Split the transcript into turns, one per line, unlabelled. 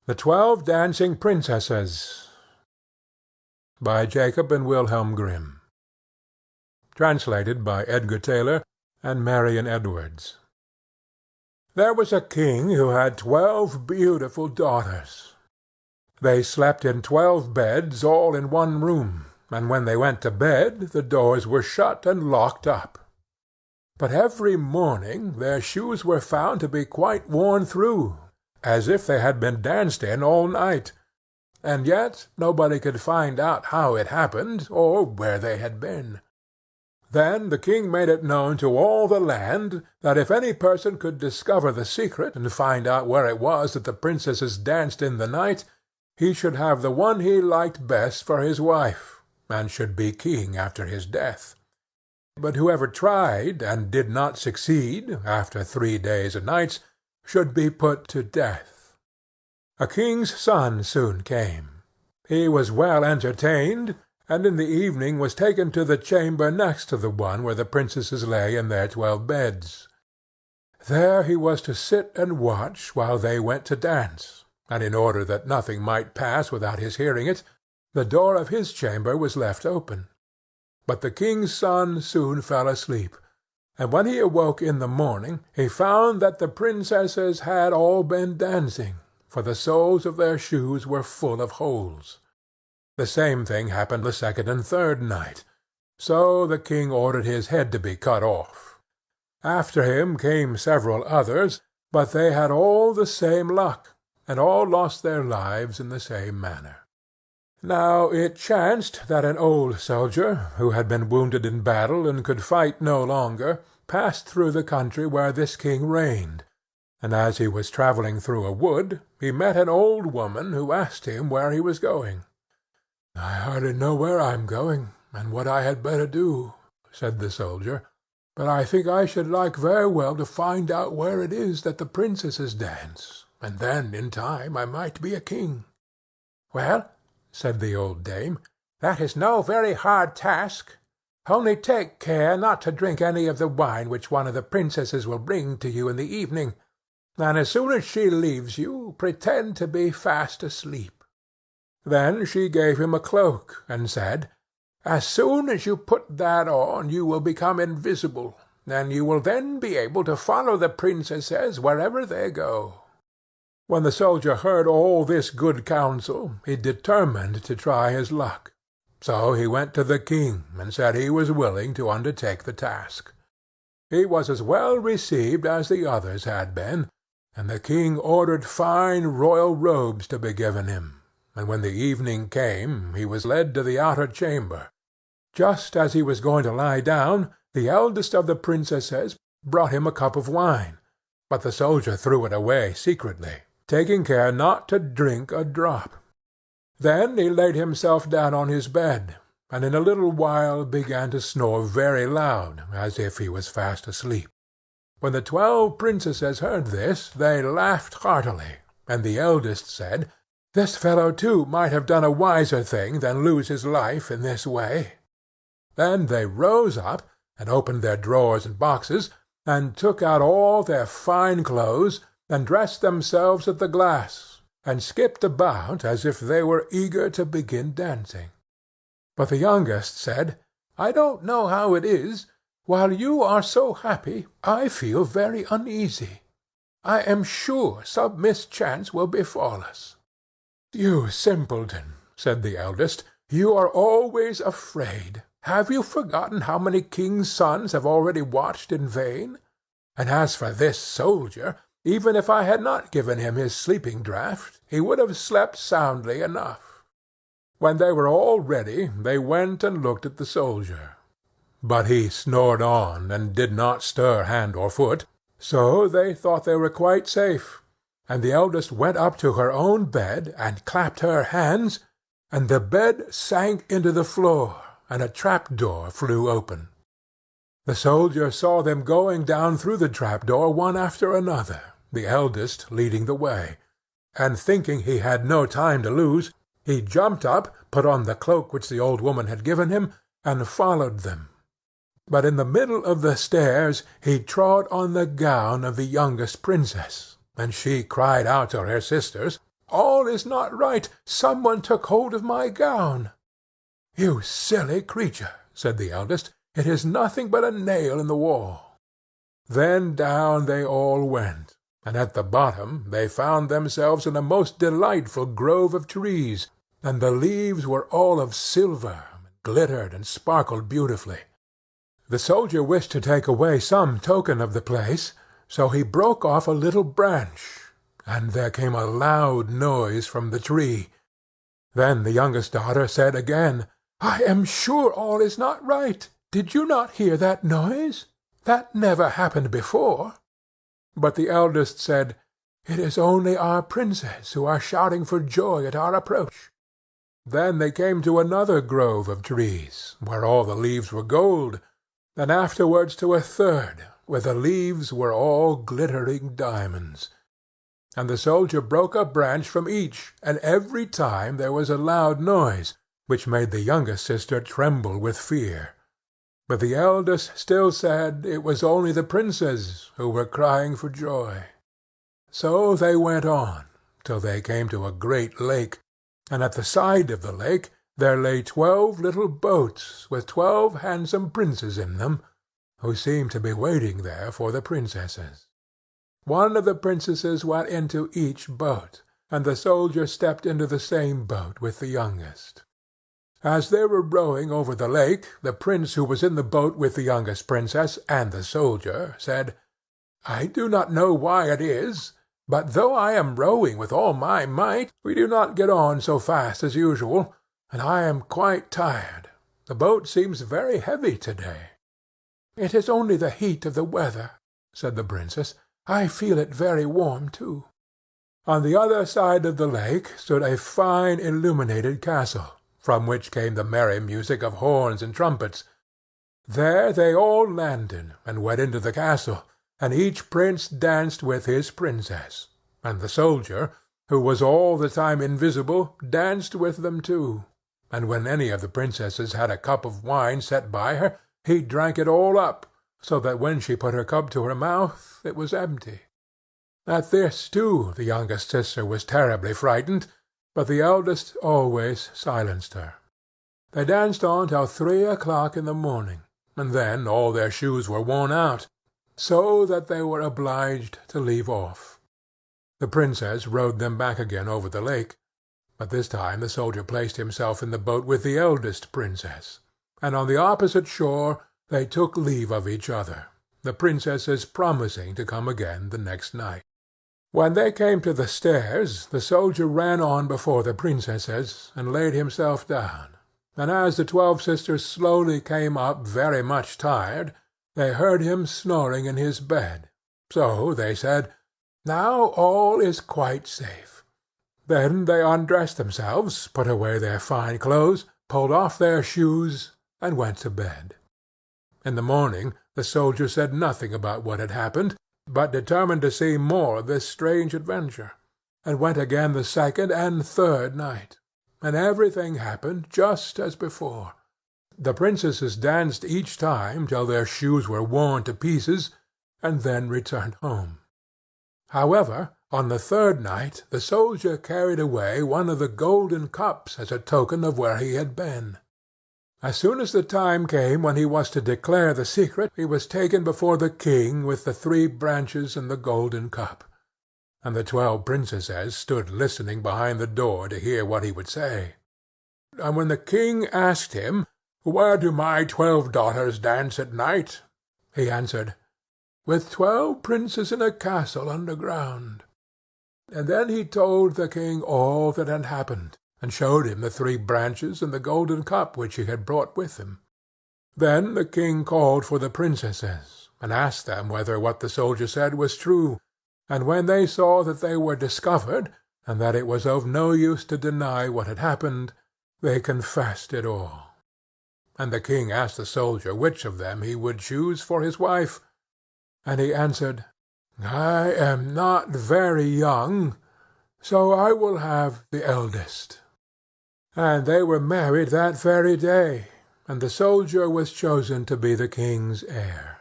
The 12 Dancing Princesses by Jacob and Wilhelm Grimm. Translated by Edgar Taylor and Marion Edwards. There was a king who had 12 beautiful daughters. They slept in 12 beds, all in one room, and when they went to bed the doors were shut and locked up. But every morning their shoes were found to be quite worn through, as if they had been danced in all night, and yet nobody could find out how it happened, or where they had been. Then the king made it known to all the land that if any person could discover the secret and find out where it was that the princesses danced in the night, he should have the one he liked best for his wife, and should be king after his death. But whoever tried and did not succeed after 3 days and nights should be put to death. A king's son soon came. He was well entertained, and in the evening was taken to the chamber next to the one where the princesses lay in their 12 beds. There he was to sit and watch while they went to dance, and in order that nothing might pass without his hearing it, the door of his chamber was left open. But the king's son soon fell asleep, and when he awoke in the morning he found that the princesses had all been dancing, for the soles of their shoes were full of holes. The same thing happened the second and third night. So the king ordered his head to be cut off. After him came several others, but they had all the same luck, and all lost their lives in the same manner. Now it chanced that an old soldier, who had been wounded in battle and could fight no longer, passed through the country where this king reigned, and as he was travelling through a wood, he met an old woman who asked him where he was going. "I hardly know where I am going, and what I had better do," said the soldier, "but I think I should like very well to find out where it is that the princesses dance, and then in time I might be a king." "Well," said the old dame, "that is no very hard task. Only take care not to drink any of the wine which one of the princesses will bring to you in the evening, and as soon as she leaves you, pretend to be fast asleep." Then she gave him a cloak, and said, "As soon as you put that on you will become invisible, and you will then be able to follow the princesses wherever they go." When the soldier heard all this good counsel, he determined to try his luck. So he went to the king, and said he was willing to undertake the task. He was as well received as the others had been, and the king ordered fine royal robes to be given him, and when the evening came he was led to the outer chamber. Just as he was going to lie down, the eldest of the princesses brought him a cup of wine, but the soldier threw it away secretly, taking care not to drink a drop. Then he laid himself down on his bed, and in a little while began to snore very loud, as if he was fast asleep. When the 12 princesses heard this, they laughed heartily, and the eldest said, "This fellow too might have done a wiser thing than lose his life in this way." Then they rose up, and opened their drawers and boxes, and took out all their fine clothes, and dressed themselves at the glass, and skipped about as if they were eager to begin dancing. But the youngest said, "I don't know how it is, while you are so happy, I feel very uneasy. I am sure some mischance will befall us." "You simpleton," said the eldest, "you are always afraid. Have you forgotten how many kings' sons have already watched in vain? And as for this soldier, even if I had not given him his sleeping draught, he would have slept soundly enough." When they were all ready, they went and looked at the soldier. But he snored on, and did not stir hand or foot, so they thought they were quite safe, and the eldest went up to her own bed, and clapped her hands, and the bed sank into the floor, and a trap-door flew open. The soldier saw them going down through the trap-door one after another, the eldest leading the way, and thinking he had no time to lose, he jumped up, put on the cloak which the old woman had given him, and followed them. But in the middle of the stairs he trod on the gown of the youngest princess, and she cried out to her sisters, all is not right. Someone took hold of my gown." "You silly creature," said the eldest, "it is nothing but a nail in the wall." Then down they all went, and at the bottom they found themselves in a most delightful grove of trees, and the leaves were all of silver, and glittered and sparkled beautifully. The soldier wished to take away some token of the place, so he broke off a little branch, and there came a loud noise from the tree. Then the youngest daughter said again, "I am sure all is not right. Did you not hear that noise? That never happened before." But the eldest said, "It is only our princess who are shouting for joy at our approach." Then they came to another grove of trees, where all the leaves were gold, and afterwards to a third, where the leaves were all glittering diamonds. And the soldier broke a branch from each, and every time there was a loud noise, which made the youngest sister tremble with fear. But the eldest still said it was only the princes who were crying for joy. So they went on, till they came to a great lake, and at the side of the lake there lay 12 little boats with 12 handsome princes in them, who seemed to be waiting there for the princesses. One of the princesses went into each boat, and the soldier stepped into the same boat with the youngest. As they were rowing over the lake, the prince who was in the boat with the youngest princess and the soldier said, "I do not know why it is, but though I am rowing with all my might, we do not get on so fast as usual, and I am quite tired. The boat seems very heavy to-day." "It is only the heat of the weather," said the princess. "I feel it very warm too." On the other side of the lake stood a fine illuminated castle, from which came the merry music of horns and trumpets. There they all landed, and went into the castle, and each prince danced with his princess, and the soldier, who was all the time invisible, danced with them too, and when any of the princesses had a cup of wine set by her, he drank it all up, so that when she put her cup to her mouth it was empty. At this, too, the youngest sister was terribly frightened, but the eldest always silenced her. They danced on till 3 o'clock in the morning, and then all their shoes were worn out, so that they were obliged to leave off. The princess rowed them back again over the lake, but this time the soldier placed himself in the boat with the eldest princess, and on the opposite shore they took leave of each other, the princesses promising to come again the next night. When they came to the stairs, the soldier ran on before the princesses, and laid himself down, and as the 12 sisters slowly came up very much tired, they heard him snoring in his bed. So they said, "Now all is quite safe." Then they undressed themselves, put away their fine clothes, pulled off their shoes, and went to bed. In the morning the soldier said nothing about what had happened, but determined to see more of this strange adventure, and went again the second and third night, and everything happened just as before. The princesses danced each time till their shoes were worn to pieces, and then returned home. However, on the third night the soldier carried away one of the golden cups as a token of where he had been. As soon as the time came when he was to declare the secret, he was taken before the king with the 3 branches and the golden cup, and the 12 princesses stood listening behind the door to hear what he would say. And when the king asked him, "Where do my 12 daughters dance at night?" he answered, "With 12 princes in a castle underground." And then he told the king all that had happened, and showed him the 3 branches and the golden cup which he had brought with him. Then the king called for the princesses, and asked them whether what the soldier said was true, and when they saw that they were discovered, and that it was of no use to deny what had happened, they confessed it all. And the king asked the soldier which of them he would choose for his wife, and he answered, "I am not very young, so I will have the eldest." And they were married that very day, and the soldier was chosen to be the king's heir.